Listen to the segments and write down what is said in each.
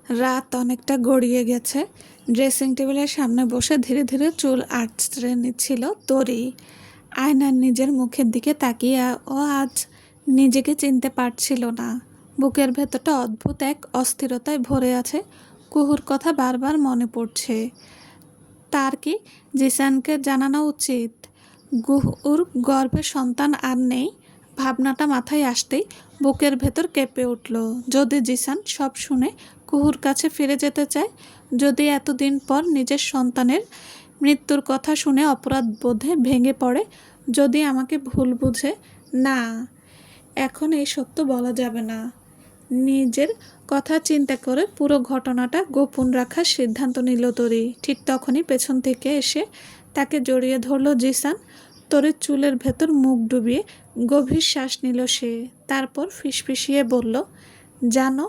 রাত অনেকটা গড়িয়ে গেছে। ড্রেসিং টেবিলের সামনে বসে ধীরে ধীরে চুল আঁচড়ে নিচ্ছিল তরি। আয়নার নিজের মুখের দিকে তাকিয়ে ও আজ নিজেকে চিনতে পারছিল না। বুকের ভেতরটা অদ্ভুত এক অস্থিরতায় ভরে আছে। কুহুর কথা বারবার মনে পড়ছে। তার কি জিসানকে জানানো উচিত? গুহুর গর্ভে সন্তান আর নেই। ভাবনাটা মাথায় আসতেই বুকের ভেতর কেঁপে উঠল। যদি জিসান সব শুনে কুহুর কাছে ফিরে যেতে চায়, যদি এতদিন পর নিজের সন্তানের মৃত্যুর কথা শুনে অপরাধ বোধে ভেঙে পড়ে, যদি আমাকে ভুল বুঝে। না, এখন এই সত্য বলা যাবে না। নিজের কথা চিন্তা করে পুরো ঘটনাটা গোপন রাখার সিদ্ধান্ত নিল তরি। ঠিক তখনই পেছন থেকে এসে তাকে জড়িয়ে ধরল জিসান। তরির চুলের ভেতর মুখ ডুবিয়ে গভীর শ্বাস নিল সে। তারপর ফিসফিসিয়ে বলল, জানো,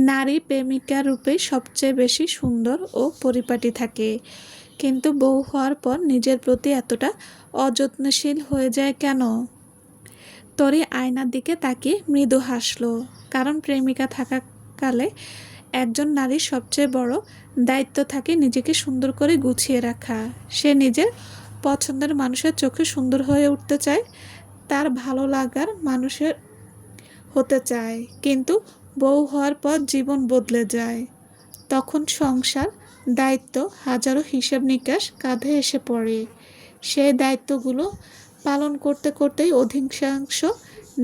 নারী প্রেমিকা রূপেই সবচেয়ে বেশি সুন্দর ও পরিপাটি থাকে, কিন্তু বউ হওয়ার পর নিজের প্রতি এতটা অযত্নশীল হয়ে যায় কেন? তরি আয়নার দিকে তাকিয়ে মৃদু হাসল। কারণ প্রেমিকা থাকাকালে একজন নারীর সবচেয়ে বড় দায়িত্ব থাকে নিজেকে সুন্দর করে গুছিয়ে রাখা। সে নিজের পছন্দের মানুষের চোখে সুন্দর হয়ে উঠতে চায়, তার ভালো লাগার মানুষের হতে চায়। কিন্তু বউ হওয়ার পর জীবন বদলে যায়। তখন সংসার, দায়িত্ব, হাজারো হিসাব নিকাশ কাঁধে এসে পড়ে। সেই দায়িত্বগুলো পালন করতে করতেই অধিকাংশ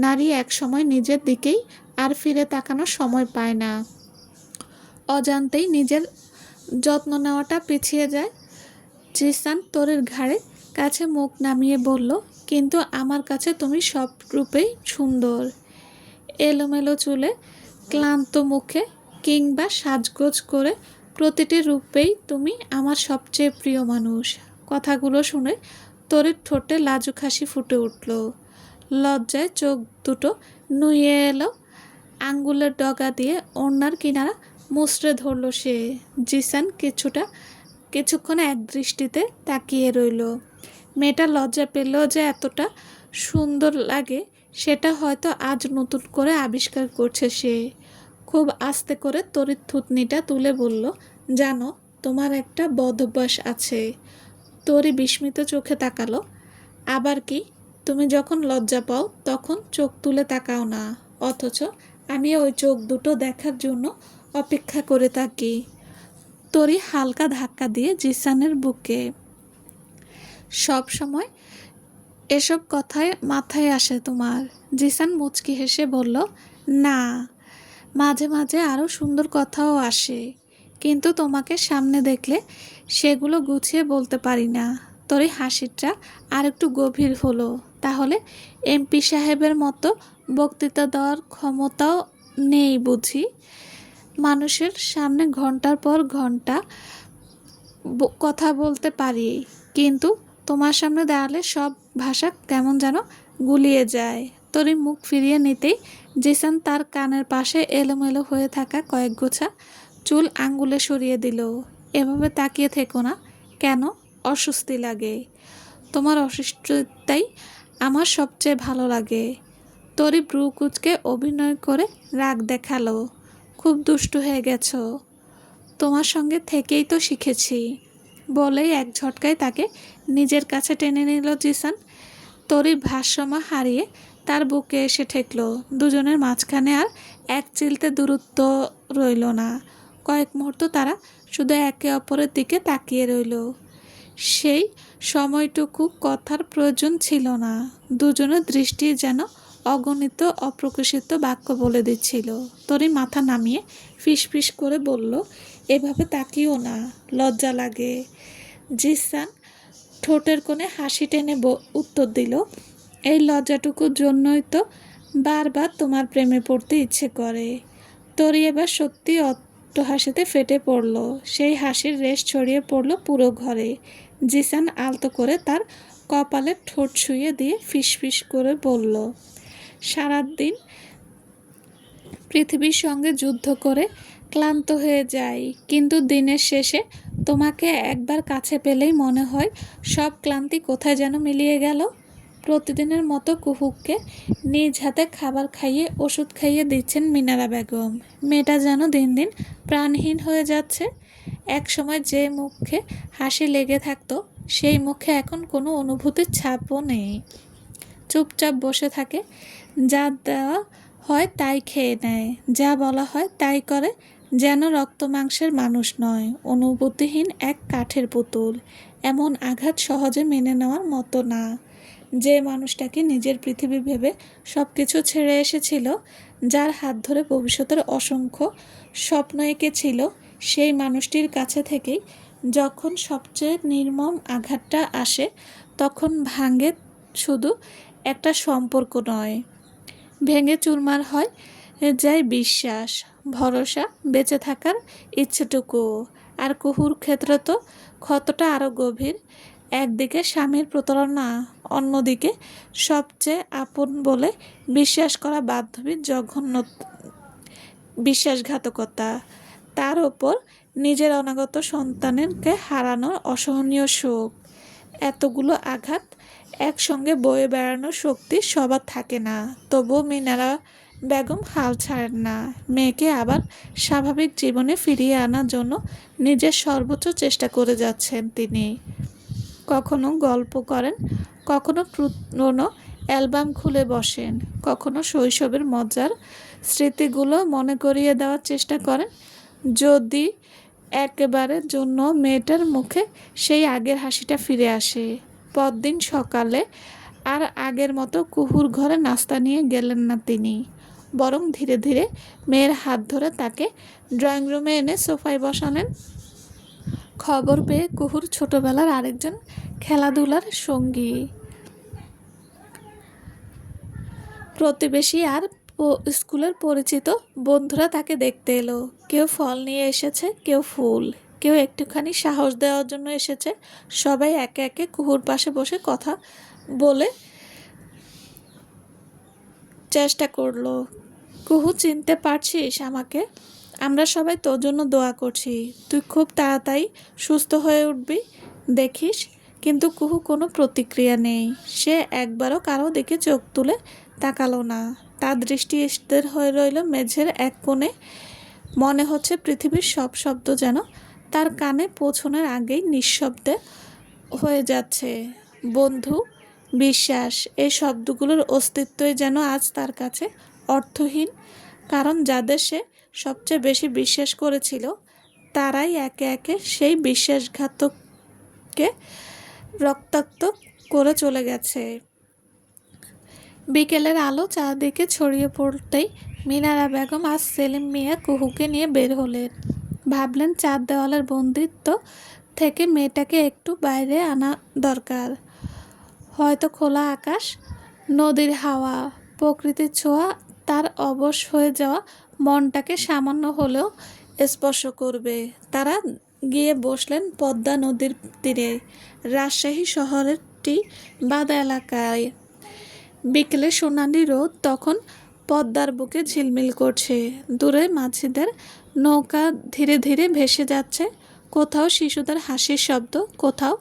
নারী একসময় নিজের দিকেই আর ফিরে তাকানোর সময় পায় না। অজান্তেই নিজের যত্ন নেওয়াটা পিছিয়ে যায়। জিসান তরির ঘাড়ে কাছে মুখ নামিয়ে বলল, কিন্তু আমার কাছে তুমি সব রূপেই সুন্দর। এলোমেলো চুলে, ক্লান্ত মুখে কিংবা সাজগোজ করে প্রতিটি রূপেই তুমি আমার সবচেয়ে প্রিয় মানুষ। কথাগুলো শুনে তরির ঠোঁটে লাজুক হাসি ফুটে উঠল। লজ্জায় চোখ দুটো নুয়ে এলো। আঙ্গুলের ডগা দিয়ে ওড়নার কিনারা মুচড়ে ধরল সে। জিসান কিছুক্ষণ এক দৃষ্টিতে তাকিয়ে রইল। মেয়েটা লজ্জা পেলেও যে এতটা সুন্দর লাগে সেটা হয়তো আজ নতুন করে আবিষ্কার করছে সে। খুব আস্তে করে তরির থুতনিটা তুলে বলল, জানো, তোমার একটা বদ অভ্যাস আছে। তরি বিস্মিত চোখে তাকালো। আবার কি? তুমি যখন লজ্জা পাও তখন চোখ তুলে তাকাও না, অথচ আমি ওই চোখ দুটো দেখার জন্য অপেক্ষা করে থাকি। তরি হালকা ধাক্কা দিয়ে জিসানের বুকে। সব সময় এসব কথায় মাথায় আসে তোমার? জিসান মুচকি হেসে বলল, না, মাঝে মাঝে আরও সুন্দর কথাও আসে, কিন্তু তোমাকে সামনে দেখলে সেগুলো গুছিয়ে বলতে পারি না। তরি হাসিটা আর একটু গভীর হলো। তাহলে এমপি সাহেবের মতো বক্তৃতা দেওয়ার ক্ষমতাও নেই বুঝি? মানুষের সামনে ঘন্টার পর ঘন্টা কথা বলতে পারি, কিন্তু তোমার সামনে দাঁড়ালে সব ভাষা কেমন যেন গুলিয়ে যায়। তরি মুখ ফিরিয়ে নিতেই জিসান তার কানের পাশে এলোমেলো হয়ে থাকা কয়েক গোছা চুল আঙ্গুলে সরিয়ে দিল। এভাবে তাকিয়ে থেকো না। কেন? অস্বস্তি লাগে? তোমার অসুস্থতাই আমার সবচেয়ে ভালো লাগে। তরি ব্রু কুচকে অভিনয় করে রাগ দেখালো। খুব দুষ্টু হয়ে গেছো। তোমার সঙ্গে থেকেই তো শিখেছি। বলেই এক ঝটকায় তাকে নিজের কাছে টেনে নিল জিসান। তরি ভারসাম্য হারিয়ে তার বুকে এসে ঠেকল। দুজনের মাঝখানে আর এক চিলতে দূরত্ব রইল না। কয়েক মুহূর্ত তারা শুধু একে অপরের দিকে তাকিয়ে রইল। সেই সময়টুকু কথার প্রয়োজন ছিল না। দুজনের দৃষ্টি যেন অগণিত অপ্রকাশিত বাক্য বলে দিচ্ছিল। তরি মাথা নামিয়ে ফিসফিস করে বলল, এভাবে তাকিও না, লজ্জা লাগে। জিসান ঠোঁটের কোণে হাসি টেনে উত্তর দিল, এই লজ্জাটুকুর জন্যই তো বারবার তোমার প্রেমে পড়তে ইচ্ছে করে। তরি এবার সত্যি হাসিতে ফেটে পড়ল। সেই হাসির রেশ ছড়িয়ে পড়ল পুরো ঘরে। জিসান আলতো করে তার কপালে ঠোঁট ছুঁয়ে দিয়ে ফিসফিস করে বলল, সারাদিন পৃথিবীর সঙ্গে যুদ্ধ করে ক্লান্ত হয়ে যাই, কিন্তু দিনের শেষে তোমাকে একবার কাছে পেলেই মনে হয় সব ক্লান্তি কোথায় যেন মিলিয়ে গেল। প্রতিদিনের মতো কুহুকে নিজ হাতে খাবার খাইয়ে ওষুধ খাইয়ে দিচ্ছেন মিনারা বেগম। মেয়েটা যেন দিন দিন প্রাণহীন হয়ে যাচ্ছে। একসময় যে মুখে হাসি লেগে থাকতো সেই মুখে এখন কোনো অনুভূতির ছাপও নেই। চুপচাপ বসে থাকে, যা দেওয়া হয় তাই খেয়ে নেয়, যা বলা হয় তাই করে, যেন রক্ত মাংসের মানুষ নয়, অনুভূতিহীন এক কাঠের পুতুল। এমন আঘাত সহজে মেনে নেওয়ার মতো না। যে মানুষটাকে নিজের পৃথিবী ভেবে সব কিছু ছেড়ে এসেছিল, যার হাত ধরে ভবিষ্যতের অসংখ্য স্বপ্ন এঁকেছিল, সেই মানুষটির কাছে থেকেই যখন সবচেয়ে নির্মম আঘাতটা আসে, তখন ভাঙে শুধু একটা সম্পর্ক নয়, ভেঙে চুরমার হয় যায় বিশ্বাস, ভরসা, বেঁচে থাকার ইচ্ছেটুকু। আর কুহুর ক্ষেত্রে তো ক্ষতটা আরও গভীর। একদিকে স্বামীর প্রতারণা, অন্যদিকে সবচেয়ে আপন বলে বিশ্বাস করা বান্ধবীর জঘন্য বিশ্বাসঘাতকতা, তার ওপর নিজের অনাগত সন্তানকে হারানোর অসহনীয় শোক। এতগুলো আঘাত একসঙ্গে বয়ে বেড়ানোর শক্তি সবার থাকে না। তবুও মিনারা বেগম হাল ছাড়েন না। মেয়েকে আবার স্বাভাবিক জীবনে ফিরিয়ে আনার জন্য নিজের সর্বোচ্চ চেষ্টা করে যাচ্ছেন তিনি। কখনো গল্প করেন, কখনো পুরনো অ্যালবাম খুলে বসেন, কখনো শৈশবের মজার স্মৃতিগুলো মনে করিয়ে দেওয়ার চেষ্টা করেন, যদি একেবারের জন্য মেয়েটার মুখে সেই আগের হাসিটা ফিরে আসে। পরদিন সকালে আর আগের মতো কুহুর ঘরে নাস্তা নিয়ে গেলেন না তিনি, বরং ধীরে ধীরে মেয়ের হাত ধরে তাকে ড্রয়িং রুমে এনে সোফায় বসালেন। খবর পেয়ে কুহুর ছোটবেলার আরেকজন খেলাধুলার সঙ্গী, প্রতিবেশী আর স্কুলের পরিচিত বন্ধুরা তাকে দেখতে এলো। কেউ ফল নিয়ে এসেছে, কেউ ফুল, কেউ একটুখানি সাহস দেওয়ার জন্য এসেছে। সবাই একে একে কুহুর পাশে বসে কথা বলে চেষ্টা করলো। কুহু, চিনতে পারছিস আমাকে? আমরা সবাই তোর জন্য দোয়া করছি, তুই খুব তাড়াতাড়ি সুস্থ হয়ে উঠবি, দেখিস। কিন্তু কুহু কোনো প্রতিক্রিয়া নেই। সে একবারও কারো দিকে চোখ তুলে তাকালো না। তার দৃষ্টি স্থির হয়ে রইল মেঝের এক কোণে। মনে হচ্ছে পৃথিবীর সব শব্দ যেন তার কানে পৌঁছানোর আগেই নিঃশব্দে হয়ে যাচ্ছে। বন্ধু, বিশ্বাস, এই শব্দগুলোর অস্তিত্বই যেন আজ তার কাছে অর্থহীন। কারণ যাদের সে সবচেয়ে বেশি বিশ্বাস করেছিল, তারাই একে একে সেই বিশ্বাসঘাতককে রক্তাক্ত করে চলে গেছে। বিকেলের আলো চারদিকে ছড়িয়ে পড়তেই মিনারা বেগম আজ সেলিম মিয়া কুহুকে নিয়ে বের হলেন। ভাবলেন চার দেওয়ালের বন্দিত্ব থেকে মেয়েটাকে একটু বাইরে আনা দরকার। হয়তো খোলা আকাশ, নদীর হাওয়া, প্রকৃতির ছোঁয়া তার অবশ হয়ে যাওয়া মনটাকে সামান্য হলেও স্পর্শ করবে। তারা গিয়ে বসলেন পদ্মা নদীর তীরে, রাজশাহী শহরেরটি বাদা এলাকায়। বিকেলে সোনালি রোদ তখন পদ্মার বুকে ঝিলমিল করছে। দূরে মাঝিদের নৌকা ধীরে ধীরে ভেসে যাচ্ছে। কোথাও শিশুদের হাসির শব্দ, কোথাও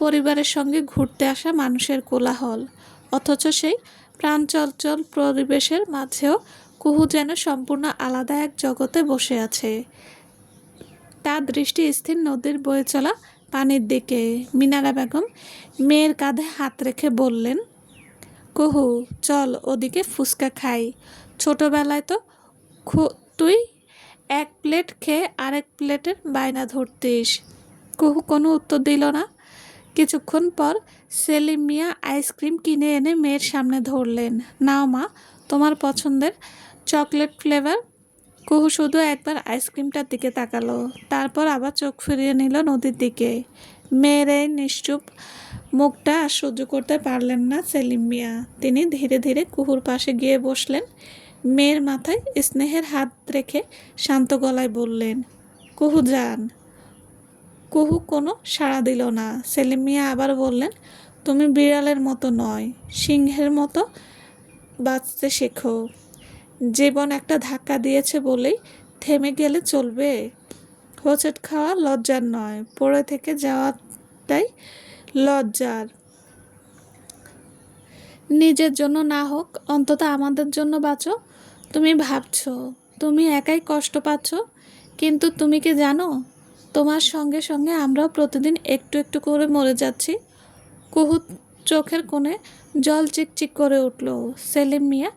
পরিবারের সঙ্গে ঘুরতে আসা মানুষের কোলাহল। অথচ সেই প্রাণচঞ্চল পরিবেশের মাঝেও কুহু যেন সম্পূর্ণ আলাদা এক জগতে বসে আছে। তার দৃষ্টি স্থির নদীর বয়ে চলা পানির দিকে। মিনারা বেগম মেয়ের কাঁধে হাত রেখে বললেন, কুহু, চল ওদিকে ফুচকা খাই। ছোটবেলায় তো তুই এক প্লেট খেয়ে আরেক প্লেটের বায়না ধরতিস। কুহু কোনো উত্তর দিল না। কিছুক্ষণ পর সেলিম মিয়া আইসক্রিম কিনে এনে মেয়ের সামনে ধরলেন। নাও মা, তোমার পছন্দের চকলেট ফ্লেভার। কুহু শুধু একবার আইসক্রিমটার দিকে তাকালো, তারপর আবার চোখ ফিরিয়ে নিল নদীর দিকে। মেয়ের এই নিশ্চুপ মুখটা আর সহ্য করতে পারলেন না সেলিম মিয়া। তিনি ধীরে ধীরে কুহুর পাশে গিয়ে বসলেন। মেয়ের মাথায় স্নেহের হাত রেখে শান্ত গলায় বললেন, কুহু যান। কুহু কোনো সাড়া দিল না। সেলিম মিয়া আবার বললেন, তুমি বিড়ালের মতো নয়, সিংহের মতো বাঁচতে শেখো। জীবন একটা ধাক্কা দিয়েছে বলেই থেমে গেলে চলবে? হোঁচট খাওয়া লজ্জার নয়, পড়ে থেকে যাওয়াটাই লজ্জার। নিজের জন্য না হোক অন্তত আমাদের জন্য বাঁচো। তুমি ভাবছো তুমি একাই কষ্ট পাচ্ছ, কিন্তু তুমি কি জানো তোমার সঙ্গে সঙ্গে আমরাও প্রতিদিন একটু একটু করে মরে যাচ্ছি। কুহু চোখের কোণে জল চিকচিক করে উঠল। সেলিম মিয়া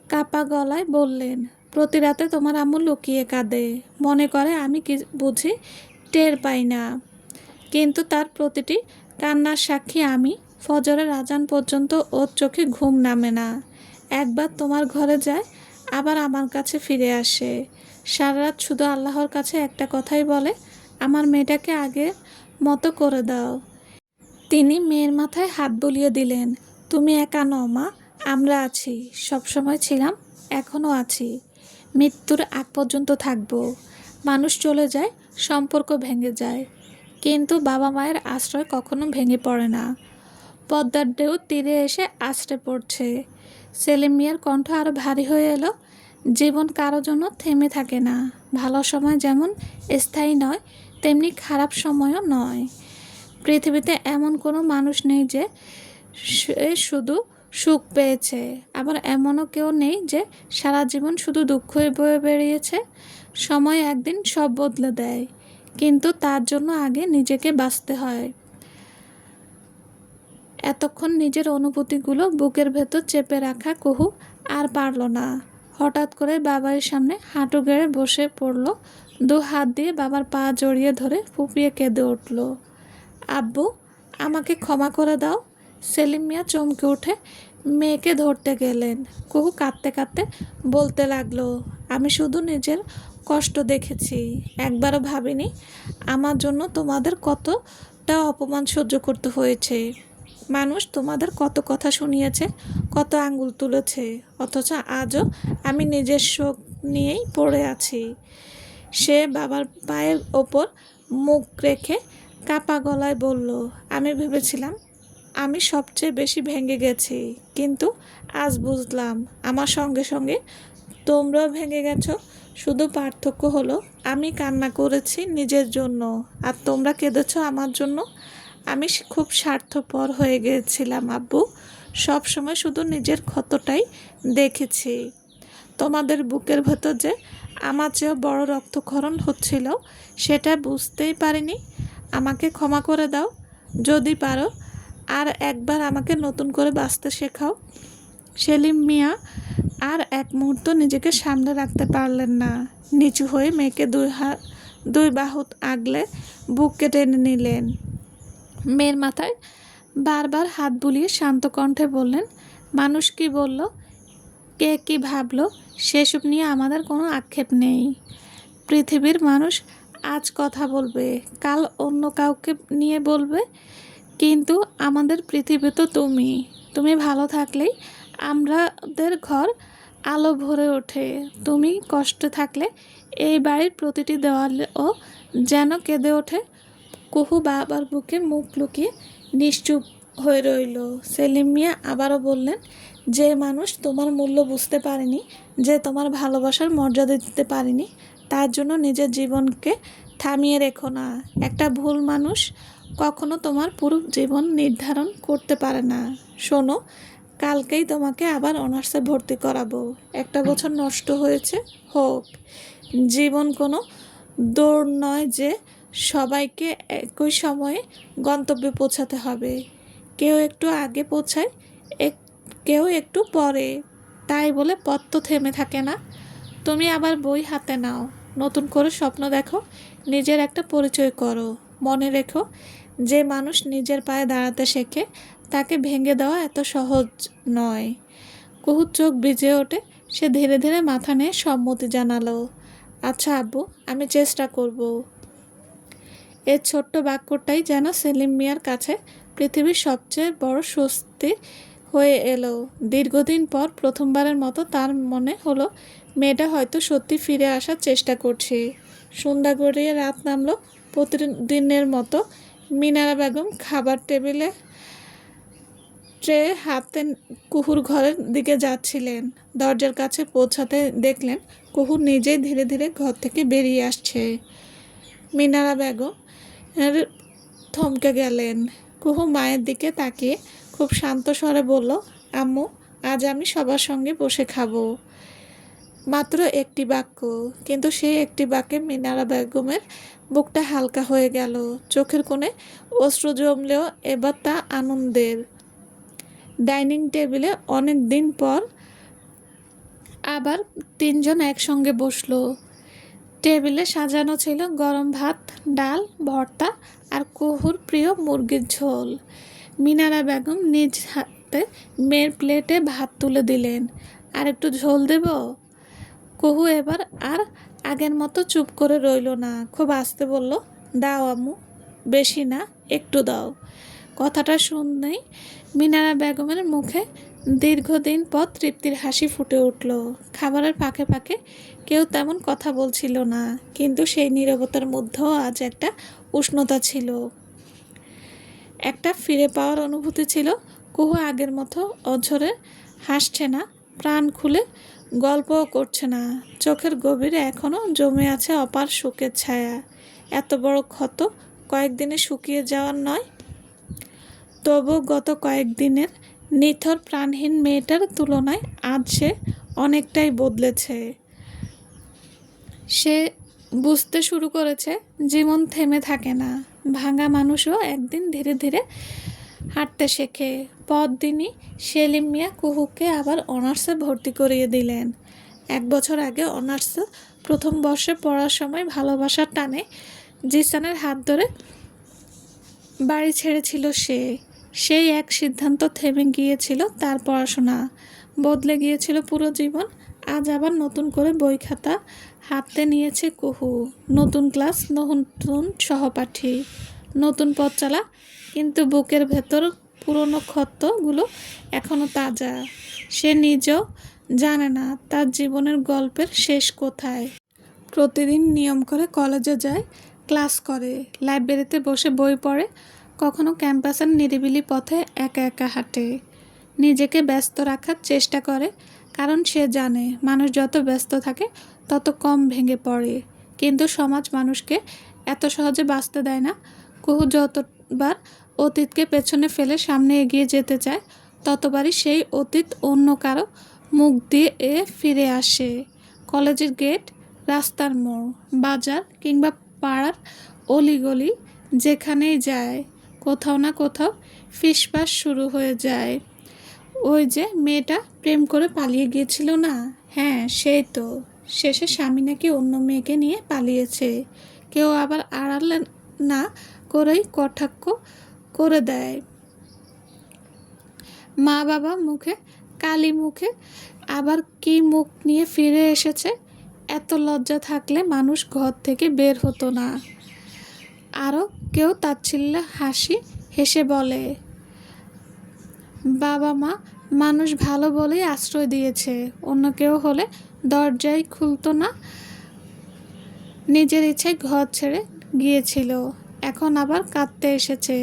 কাপা গলায় বললেন, প্রতি রাতে তোমার আম্মু লুকিয়ে কাঁদে, মনে করে আমি কি বুঝি টের পাই না। কিন্তু তার প্রতিটি কান্নার সাক্ষী আমি। ফজরের আজান পর্যন্ত ওর চোখে ঘুম নামে না। একবার তোমার ঘরে যায়, আবার আমার কাছে ফিরে আসে। সারা রাত শুধু আল্লাহর কাছে একটা কথাই বলে, আমার মেয়েটাকে আগের মতো করে দাও। তিনি মেয়ের মাথায় হাত বুলিয়ে দিলেন। তুমি একা নও মা, আমরা আছি, সবসময় ছিলাম, এখনও আছি, মৃত্যুর আগ পর্যন্ত থাকব। মানুষ চলে যায়, সম্পর্ক ভেঙে যায়, কিন্তু বাবা মায়ের আশ্রয় কখনো ভেঙে পড়ে না। পদ্মার ঢেউ তীরে এসে আছড়ে পড়ছে। সেলিম মিয়ার কণ্ঠ আরও ভারী হয়ে এলো। জীবন কারো জন্য থেমে থাকে না। ভালো সময় যেমন স্থায়ী নয়, তেমনি খারাপ সময়ও নয়। পৃথিবীতে এমন কোনো মানুষ নেই যে সে শুধু সুখ পেয়েছে, আবার এমনও কেউ নেই যে সারা জীবন শুধু দুঃখই বয়ে বেরিয়েছে। সময় একদিন সব বদলে দেয়, কিন্তু তার জন্য আগে নিজেকে বাঁচতে হয়। এতক্ষণ নিজের অনুভূতিগুলো বুকের ভেতর চেপে রাখা কুহু আর পারল না। হঠাৎ করে বাবার সামনে হাঁটু গেড়ে বসে পড়ল। দু হাত দিয়ে বাবার পা জড়িয়ে ধরে ফুপিয়ে কেঁদে উঠল। আব্বু, আমাকে ক্ষমা করে দাও। সেলিম মিয়া চমকে উঠে মেয়েকে ধরতে গেলেন। কুহু কাঁদতে কাঁদতে বলতে লাগলো, আমি শুধু নিজের কষ্ট দেখেছি, একবারও ভাবিনি আমার জন্য তোমাদের কতটা অপমান সহ্য করতে হয়েছে। মানুষ তোমাদের কত কথা শুনিয়েছে, কত আঙ্গুল তুলেছে, অথচ আজও আমি নিজের শোক নিয়েই পড়ে আছি। সে বাবার পায়ের ওপর মুখ রেখে কাপা গলায় বলল, আমি ভেবেছিলাম আমি সবচেয়ে বেশি ভেঙে গেছি, কিন্তু আজ বুঝলাম আমার সঙ্গে সঙ্গে তোমরাও ভেঙে গেছো। শুধু পার্থক্য হলো আমি কান্না করেছি নিজের জন্য, আর তোমরা কেঁদেছো আমার জন্য। আমি খুব স্বার্থপর হয়ে গিয়েছিলাম আব্বু, সব সময় শুধু নিজের ক্ষতটাই দেখেছি। তোমাদের বুকের ভেতর যে আমার চেয়েও বড় রক্তক্ষরণ হচ্ছিল সেটা বুঝতেই পারিনি। আমাকে ক্ষমা করে দাও, যদি পারো আর একবার আমাকে নতুন করে বাঁচতে শেখাও। সেলিম মিয়া আর এক মুহূর্ত নিজেকে সামলে রাখতে পারলেন না। নিচু হয়ে মেয়েকে দুই বাহু আগলে বুককে টেনে নিলেন। মেয়ের মাথায় বারবার হাত বুলিয়ে শান্ত কণ্ঠে বললেন, মানুষ কি বলল, কে কি ভাবলো, সেসব নিয়ে আমাদের কোনো আক্ষেপ নেই। পৃথিবীর মানুষ আজ কথা বলবে, কাল অন্য কাউকে নিয়ে বলবে, কিন্তু আমাদের পৃথিবী তো তুমি। তুমি ভালো থাকলেই আমাদের ঘর আলো ভরে ওঠে। তুমি কষ্টে থাকলে এই বাড়ির প্রতিটি দেওয়ালও যেন কেঁদে ওঠে। কুহু বাবার বুকে মুখ লুকিয়ে নিশ্চুপ হয়ে রইল। সেলিম মিয়া আবারও বললেন, যে মানুষ তোমার মূল্য বুঝতে পারেনি, যে তোমার ভালোবাসার মর্যাদা দিতে পারেনি, তার জন্য নিজের জীবনকে থামিয়ে রেখো না। একটা ভুল মানুষ কখনো তোমার পুরো জীবন নির্ধারণ করতে পারে না। শোনো, কালকেই তোমাকে আবার অনার্সে ভর্তি করাবো। একটা বছর নষ্ট হয়েছে, হোক। জীবন কোনো দৌড় নয় যে সবাইকে একই সময়ে গন্তব্যে পৌঁছাতে হবে। কেউ একটু আগে পৌঁছায়, কেউ একটু পরে। তাই বলে পথ তো থেমে থাকে না। তুমি আবার বই হাতে নাও, নতুন করে স্বপ্ন দেখো, নিজের একটা পরিচয় করো। মনে রেখো, যে মানুষ নিজের পায়ে দাঁড়াতে শেখে তাকে ভেঙে দেওয়া এত সহজ নয়। কুহুর চোখ ভিজে ওঠে। সে ধীরে ধীরে মাথা নিয়ে সম্মতি জানালো। আচ্ছা আব্বু, আমি চেষ্টা করব। এই ছোট্ট বাক্যটাই যেন সেলিম মিয়ার কাছে পৃথিবীর সবচেয়ে বড় স্বস্তি হয়ে এলো। দীর্ঘদিন পর প্রথমবারের মতো তার মনে হলো মেয়েটা হয়তো সত্যি ফিরে আসার চেষ্টা করছে। সন্ধ্যা গড়িয়ে রাত নামলো। প্রতিদিনের মতো মিনারা বেগম খাবার টেবিলে ট্রে হাতে কুহুর ঘরের দিকে যাচ্ছিলেন। দরজার কাছে পৌঁছাতে দেখলেন কুহু নিজেই ধীরে ধীরে ঘর থেকে বেরিয়ে আসছে। মিনারা বেগম থমকে গেলেন। কুহু মায়ের দিকে তাকিয়ে খুব শান্ত স্বরে বলল, আম্মু, আজ আমি সবার সঙ্গে বসে খাবো। মাত্র একটি বাক্য, কিন্তু সেই একটি বাক্যে মিনারা বেগমের বুকটা হালকা হয়ে গেল। চোখের কোণে অশ্রু জমলেও এবার তা আনন্দের। ডাইনিং টেবিলে অনেক দিন পর আবার তিনজন একসঙ্গে বসলো। টেবিলে সাজানো ছিল গরম ভাত, ডাল, ভর্তা আর কুহুর প্রিয় মুরগির ঝোল। মিনারা বেগম নিজ হাতে মেয়ের প্লেটে ভাত তুলে দিলেন। আর একটু ঝোল দেব? কুহু এবার আর আগের মতো চুপ করে রইল না, খুব আস্তে বলল, দাও আম্মু, বেশি না, একটু দাও। কথাটা শুনতেই মিনারা বেগমের মুখে দীর্ঘদিন পর তৃপ্তির হাসি ফুটে উঠল। খাবারের ফাঁকে ফাঁকে কেউ তেমন কথা বলছিল না, কিন্তু সেই নীরবতার মধ্যেও আজ একটা উষ্ণতা ছিল, একটা ফিরে পাওয়ার অনুভূতি ছিল। কুহু আগের মতো অঝরে হাসছে না, প্রাণ খুলে গল্পও করছে না। চোখের গভীরে এখনও জমে আছে অপার শোকের ছায়া। এত বড় ক্ষত কয়েকদিনে শুকিয়ে যাওয়ার নয়। তবু গত কয়েকদিনের নিথর প্রাণহীন মেয়েটার তুলনায় আজ সে অনেকটাই বদলেছে। সে বুঝতে শুরু করেছে জীবন থেমে থাকে না। ভাঙা মানুষও একদিন ধীরে ধীরে হাঁটতে শেখে। পরদিনই সেলিম মিয়া কুহুকে আবার অনার্সে ভর্তি করিয়ে দিলেন। 1 বছর আগে অনার্স প্রথম বর্ষে পড়ার সময় ভালোবাসার টানে জিসানের হাত ধরে বাড়ি ছেড়েছিল সে। সেই এক সিদ্ধান্ত থেমে গিয়েছিল তার পড়াশোনা, বদলে গিয়েছিল পুরো জীবন। আজ আবার নতুন করে বই খাতা হাতে নিয়েছে কুহু। নতুন ক্লাস, নতুন সহপাঠী, নতুন পথ চলা, কিন্তু বুকের ভেতর পুরনো ক্ষতগুলো এখনও তাজা। সে নিজেও জানে না তার জীবনের গল্পের শেষ কোথায়। প্রতিদিন নিয়ম করে কলেজে যায়, ক্লাস করে, লাইব্রেরিতে বসে বই পড়ে, কখনো ক্যাম্পাসের নিরিবিলি পথে একা একা হাঁটে। নিজেকে ব্যস্ত রাখার চেষ্টা করে, কারণ সে জানে মানুষ যত ব্যস্ত থাকে তত কম ভেঙে পড়ে। কিন্তু সমাজ মানুষকে এত সহজে বাঁচতে দেয় না। কুহু যতবার অতীতকে পেছনে ফেলে সামনে এগিয়ে যেতে চায়, ততবারই সেই অতীত অন্য কারো মুখ দিয়ে ফিরে আসে। কলেজের গেট, রাস্তার মোড়, বাজার কিংবা পাড়ার অলিগলি, যেখানেই যায় কোথাও না কোথাও ফিসফাস শুরু হয়ে যায়। ওই যে মেয়েটা প্রেম করে পালিয়ে গিয়েছিল না, হ্যাঁ সেই তো। শেষে স্বামী নাকি অন্য মেয়েকে নিয়ে পালিয়েছে। কেউ আবার আড়ালে না করেই কটাক্ষ করে দেয়। মা বাবা মুখে কালি মুখে আবার কি মুখ নিয়ে ফিরে এসেছে। এত লজ্জা থাকলে মানুষ ঘর থেকে বের হতো না। আরও কেউ তাচ্ছিল্যে হেসে বলে, বাবা মা মানুষ ভালো বলেই আশ্রয় দিয়েছে, অন্য কেউ হলে দরজাই খুলতো না। নিজের ইচ্ছায় ঘর ছেড়ে গিয়েছিল, এখন আবার কাঁদতে এসেছে।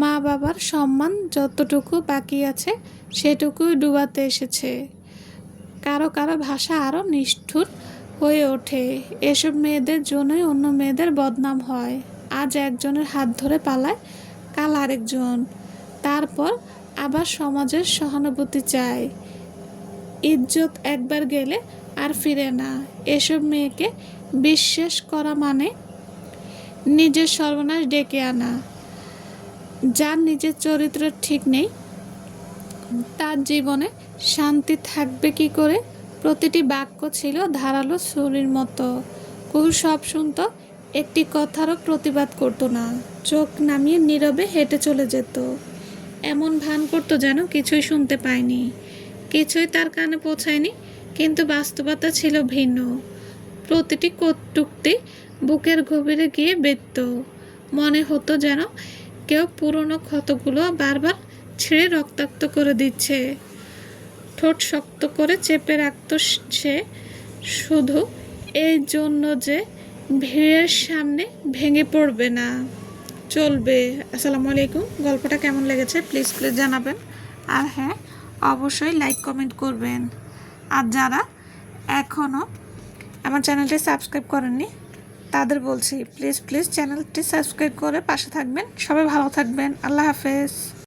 মা বাবার সম্মান যতটুকু বাকি আছে সেটুকুই ডুবাতে এসেছে। কারো কারো ভাষা আরও নিষ্ঠুর হয়ে ওঠে। এসব মেয়েদের জন্যই অন্য মেয়েদের বদনাম হয়। আজ একজনের হাত ধরে পালায়, কাল আরেকজন, তারপর আবার সমাজের সহানুভূতি চায়। ইজ্জত একবার গেলে আর ফিরে না। এসব মেয়েকে বিশ্বাস করা মানে নিজের সর্বনাশ ডেকে আনা। যার নিজের চরিত্র ঠিক নেই, তার জীবনে শান্তি থাকবে কি করে? প্রতিটি বাক্য ছিল ধারালো ছুরির মতো। কুহু সব শুনত, একটি কথারও প্রতিবাদ করতো না। চোখ নামিয়ে নীরবে হেঁটে চলে যেত, এমন ভান করতো যেন কিছুই শুনতে পায়নি, কিছুই তার কানে পৌঁছায়নি। কিন্তু বাস্তবতা ছিল ভিন্ন। প্রতিটি কটূক্তি বুকের গভীরে গিয়ে বিঁধত। মনে হতো যেন কেউ পুরনো ক্ষতগুলো বারবার ছেড়ে রক্তাক্ত করে দিচ্ছে। ঠোঁট শক্ত করে চেপে রাখত সে, শুধু এই জন্য যে ভিড়ের সামনে ভেঙে পড়বে না, চলবে। আসসালামু আলাইকুম। গল্পটা কেমন লেগেছে প্লিজ জানাবেন। আর হ্যাঁ, অবশ্যই লাইক কমেন্ট করবেন। আর যারা এখনও আমার চ্যানেলটি সাবস্ক্রাইব করেননি তাদের বলছি, প্লিজ চ্যানেলটি সাবস্ক্রাইব করে পাশে থাকবেন। সবাই ভালো থাকবেন। আল্লাহ হাফেজ।